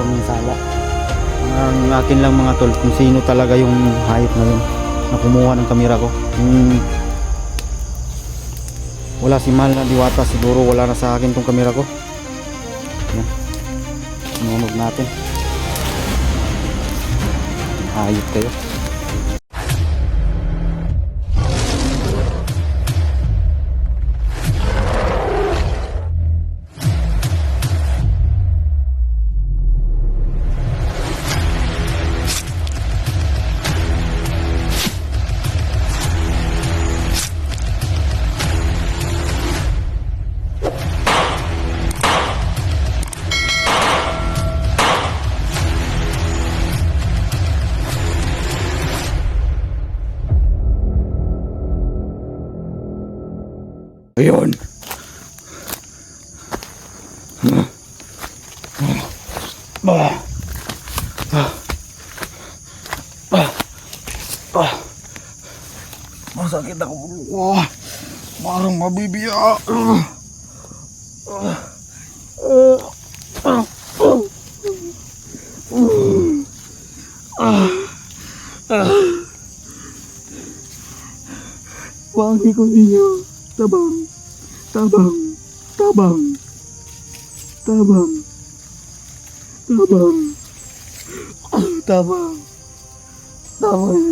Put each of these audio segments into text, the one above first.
Paminsala. Ang akin lang mga tol, kung sino talaga yung hayop na yun na kumuha ng kamera ko. Wala si Mahal na Diwata, siguro wala na sa akin tong kamera ko. Yan, sinunog natin. Hayop kayo. Ayun. Masakit ako. Parang mabibiya. Wangi ko ninyo. Tabang. Tabang. Tabang. Tabang. Tabang. Tabang. Tabang.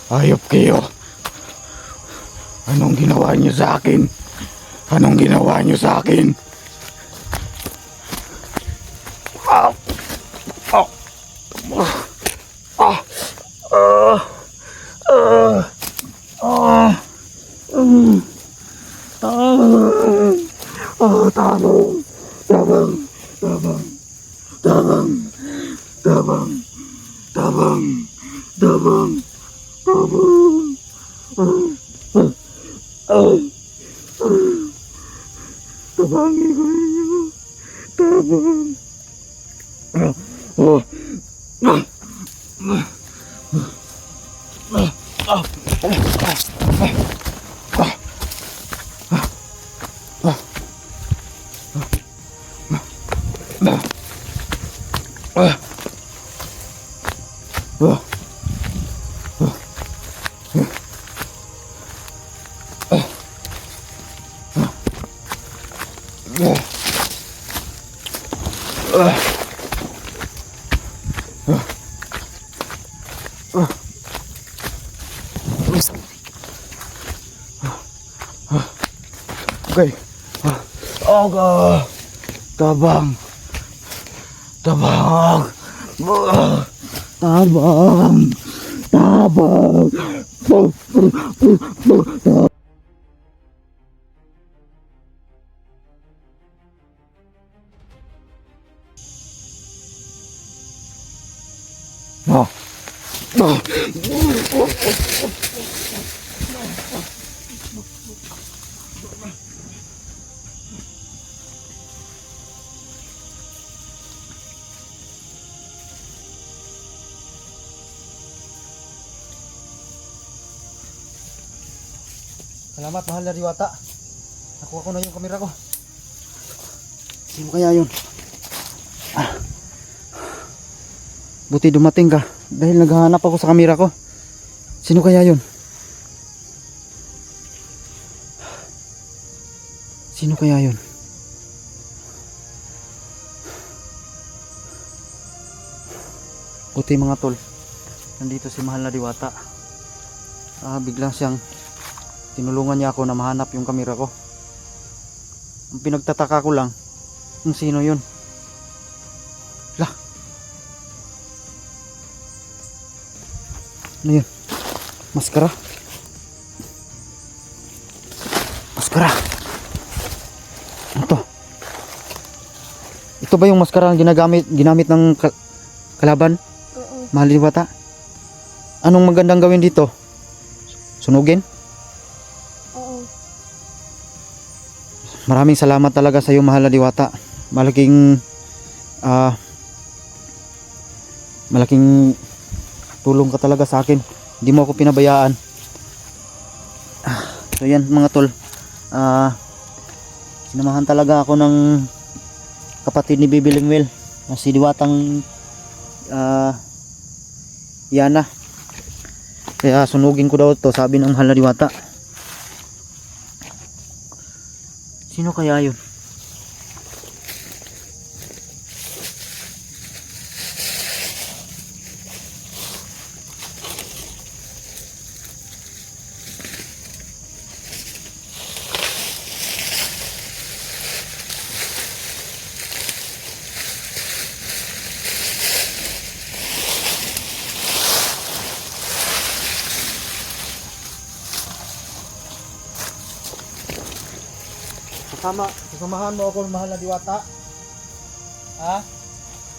Hayop kayo. Anong ginawa niyo sa akin? Anong ginawa niyo sa akin? Tabang. Tabang. Tabang. Tabang. Tabang. Tabang. Tabang. Tabangi ko ninyo. Tabang. Okay. Tabang. Tabang! Tabang! Tabang! Oh. Salamat, mahal na Diwata. Nakuha ko na yung kamera ko. Sino kaya yun? Buti dumating ka dahil naghahanap ako sa kamera ko. Sino kaya yun? Sino kaya yun? Buti mga tol, nandito si mahal na Diwata. Bigla siyang tinulungan niya ako na mahanap yung kamera ko. Ang pinagtataka ko lang kung sino yun. Lah, ano yun? Maskara. Maskara. Ano to? Ito ba yung maskara ang ginamit ng kalaban? Oo. Mahal na Diwata. Anong magandang gawin dito? Sunugin? Oo. Maraming salamat talaga sa iyo, mahal na Diwata. Malaking tulong ka talaga sa akin. Hindi mo ako pinabayaan. So yan mga tol. Sinamahan talaga ako ng kapatid ni Bibi Lingwil na si Diwatang Yana. Kaya sunugin ko daw to, sabi ng mahal na Diwata. Sino kaya yun? Sasamahan mo ako, mahal na Diwata. Ha?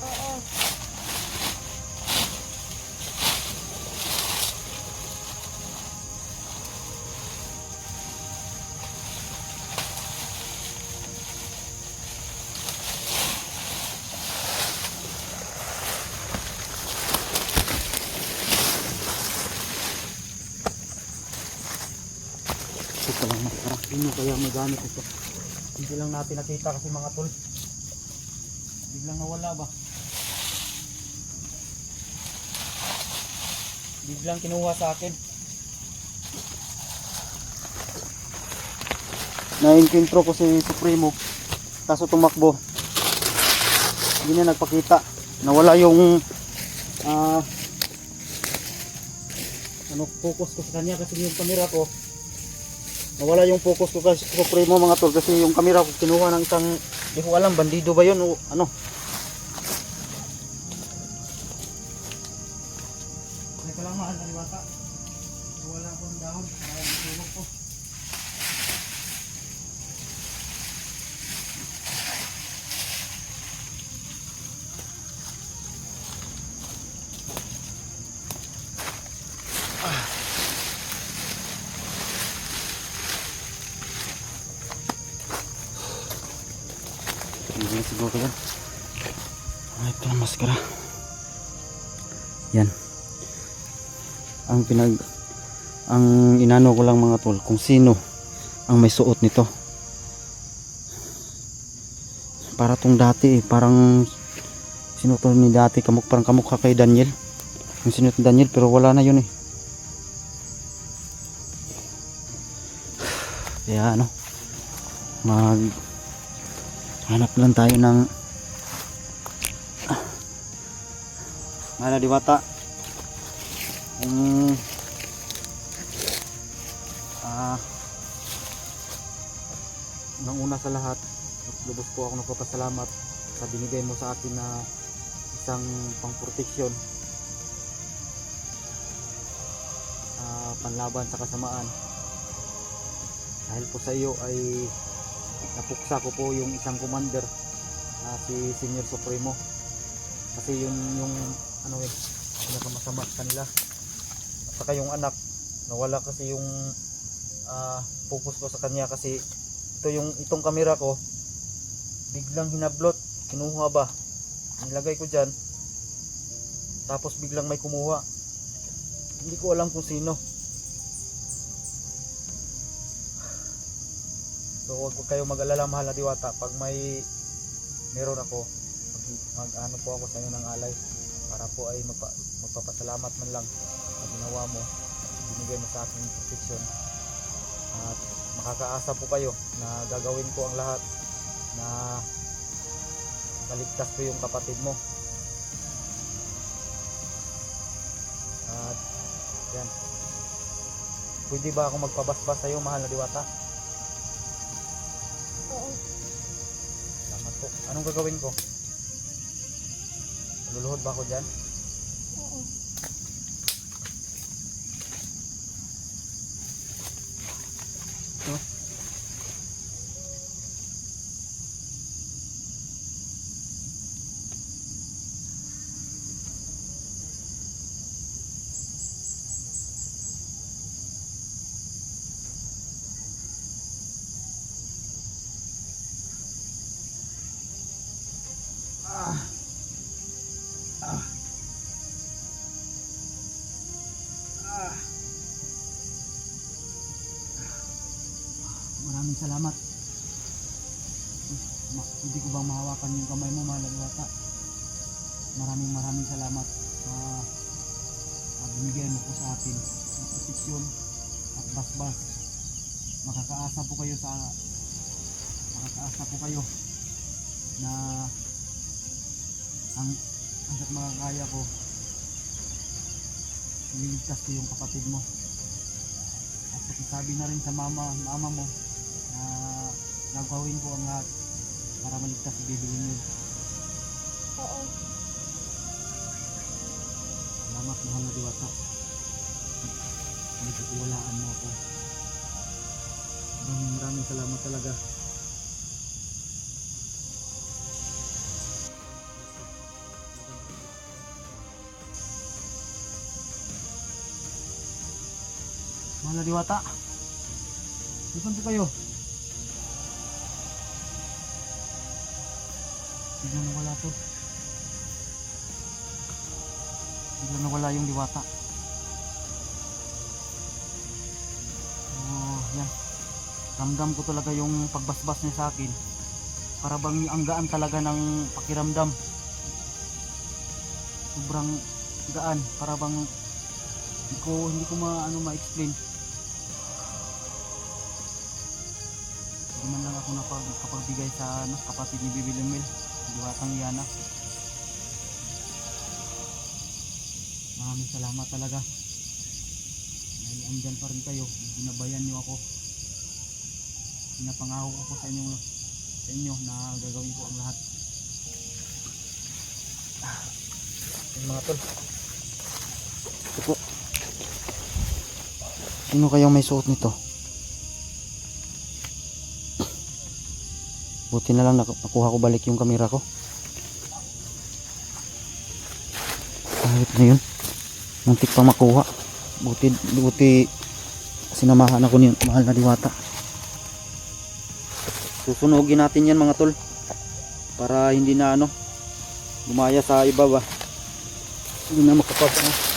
Oo. Ito lang maskara. Sino kaya magamit ito? Hindi lang natin nakita kasi mga tol. Biglang nawala ba? Biglang kinuha sa akin. Na-encounter ko si Supremo. Kaso tumakbo. Hindi na nagpakita. Nawala yung focus ko sa kanya kasi yung camera ko. Nawala yung focus ko kasi Supremo mga tol kasi yung camera ko kinuha ng isang, di ko alam, bandido ba yun o ano. Teka lang mahal na Diwata. Wala akong dahon. Tulog ko. Hindi siguro yan. Ito ang maskara. Yan. Ang inano ko lang mga tol kung sino ang may suot nito. Para tong dati parang sino to ni dati, parang kamukha kay Daniel. Yung sino ni Daniel pero wala na yun eh. Kaya ano, hanap lang tayo ng mahal na Diwata. Nang una sa lahat, lubos po ako nagpapasalamat sa binigay mo sa akin na isang pangproteksyon, panlaban sa kasamaan. Dahil po sa iyo ay napuksa ko po yung isang commander na si Senior Supremo, kasi yun yung ano pinakamasama sa kanila. At saka yung anak, nawala kasi yung focus ko sa kanya, kasi itong kamera ko biglang hinablot, kinuha ba, nilagay ko dyan, tapos biglang may kumuha, hindi ko alam kung sino. So wag kayo mag-alala, mahal na diwata, pag meron ako, mag-ano po ako sa inyo ng alay, para po ay magpapasalamat man lang sa ginawa mo, binigay mo sa aking protection. At makakaasa po kayo na gagawin ko ang lahat na maligtas ko yung kapatid mo. At yan, pwede ba ako magpabasbas sa iyo, mahal na diwata? Oo. Salamat po. Anong gagawin ko? Luluhod ba ako dyan? Oo. Ito. Maraming salamat. Hindi ko bang mahawakan yung kamay mo, mahal na diwata? Maraming salamat sa binigay mo po sa akin na proteksyon at basbas. Makakaasa po kayo na hanggat makakaya ko, ililigtas ko yung kapatid mo. At pakisabi na rin sa mama mo na gagawin ko ang lahat para maligtas si Baby Emil. Oo. Salamat, mahal na diwata. Nagkatiwalaan mo ako. Maraming salamat talaga. Mahal na diwata, saan po kayo? Biglang nawala to. Biglang nawala yung diwata. Oh, yan. Ramdam ko talaga yung pagbasbas niya sa akin. Para bang ang gaan talaga ng pakiramdam. Sobrang gaan. Para bang hindi ko ma-explain. Hindi man lang ako nakapagbigay sa kapatid ni Baby Emil, diwatang Yana. Maraming salamat talaga. Dahil andyan pa rin kayo, ginabayan niyo ako. Pinapangako ko sa inyo na gagawin ko ang lahat. Yung mga tol, ito po. Sino kayang may suot nito? Buti na lang nakuha ko balik yung kamera ko. Kahit na yun, muntik pang makuha. Buti sinamahan ako ni mahal na diwata. Susunugin natin yan mga tol, para hindi na gumaya sa iba ba. Hindi na makapasa.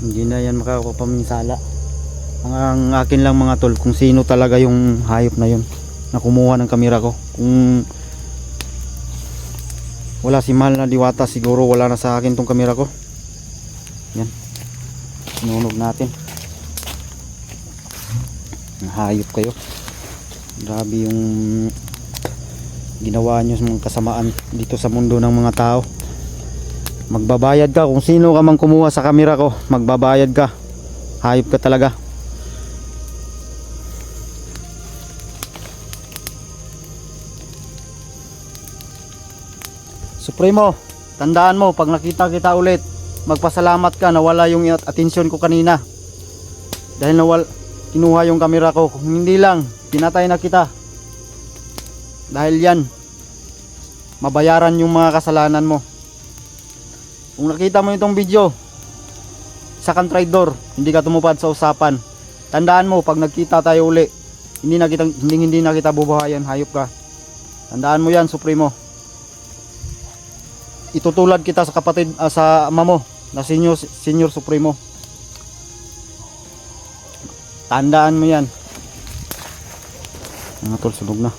Hindi na yan makakapaminsala. Ang akin lang mga tol, kung sino talaga yung hayop na yun na kumuha ng kamera ko. Kung wala si Mahal na Diwata, siguro wala na sa akin tong kamera ko. Yan, sinunog natin. Hayop kayo. Grabe yung ginawa nyo sa mga kasamaan dito sa mundo ng mga tao. Magbabayad ka kung sino ka mang kumuha sa kamera ko. Magbabayad ka. Hayop ka talaga. Supremo, tandaan mo pag nakita kita ulit, magpasalamat ka na wala yung atensyon ko kanina. Dahil kinuha yung kamera ko. Kung hindi lang, pinatay na kita. Dahil yan, mabayaran yung mga kasalanan mo. Kung nakita mo itong video, isa kang traidor, hindi ka tumupad sa usapan. Tandaan mo, pag nagkita tayo uli, hindi na kita bubuhayan, hayop ka. Tandaan mo yan, Supremo. Itutulad kita sa kapatid, sa ama mo, na senior Supremo. Tandaan mo yan. Mga tol, sunog na.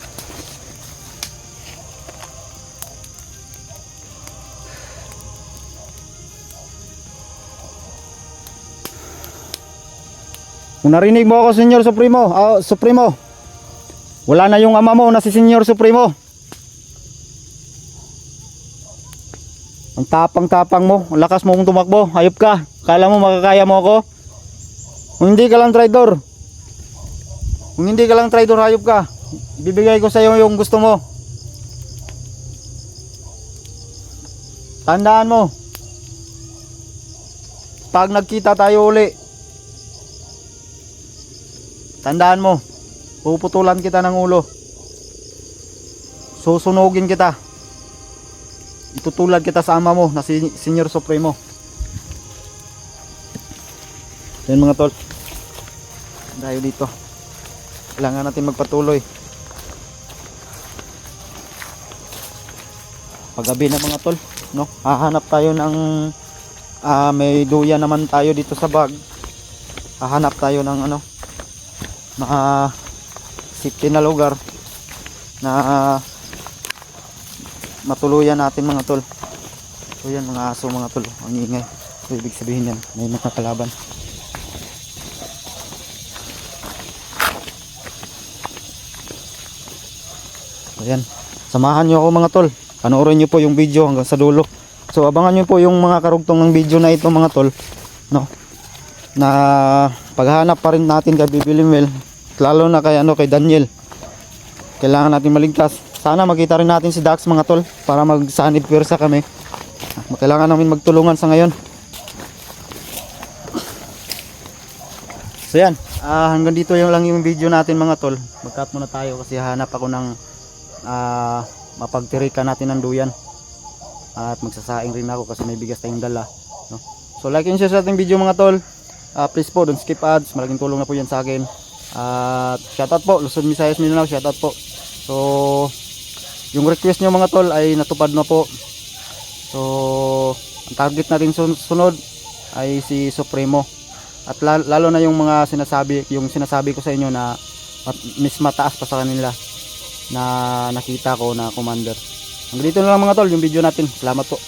Kung narinig mo ako, Senior Supremo, Supremo, wala na yung ama mo na si Senior Supremo. Ang tapang-tapang mo, ang lakas mo kung tumakbo, hayop ka. Kala mo makakaya mo ako? Kung hindi ka lang traidor, hayop ka. Bibigay ko sa iyo yung gusto mo. Tandaan mo, pag nagkita tayo uli, tandaan mo, puputulan kita ng ulo. Susunugin kita. Itutulad kita sa ama mo na si Senior Supremo. Yan mga tol. Tayo dito. Kailangan natin magpatuloy. Paggabi na mga tol, no? Hahanap tayo ng may duya naman tayo dito sa bag. Hahanap tayo ng safety na lugar na matuluyan natin mga tol. So yan, mga aso mga tol, ang ingay. So ibig sabihin yan, may mga kalaban. So yan, samahan nyo ako mga tol. Panoorin nyo po yung video hanggang sa dulo. So abangan nyo po yung mga karugtong ng video na ito mga tol, no? Na paghanap pa rin natin kay Bibi Limel, lalo na kay Daniel. Kailangan natin maligtas. Sana makita rin natin si Dax mga tol, para magsanib pwersa kami. Kailangan namin magtulungan sa ngayon. So yan, hanggang dito lang yung video natin mga tol. Mag-cut muna tayo kasi hanap ako ng mapagtirikan natin ng duyan. At magsasaing rin ako kasi may bigas tayong dala, no? So like and share sa ating video mga tol. Please po, don't skip ads. Malaking tulong na po yan sa akin. At shoutout po, Luzon, Visayas, Mindanao, shoutout po. So yung request nyo mga tol ay natupad na po. So ang target natin sunod ay si Supremo. At lalo na yung mga sinasabi ko sa inyo na mas mataas pa sa kanila na nakita ko na commander. Hanggang dito na lang mga tol yung video natin. Salamat po.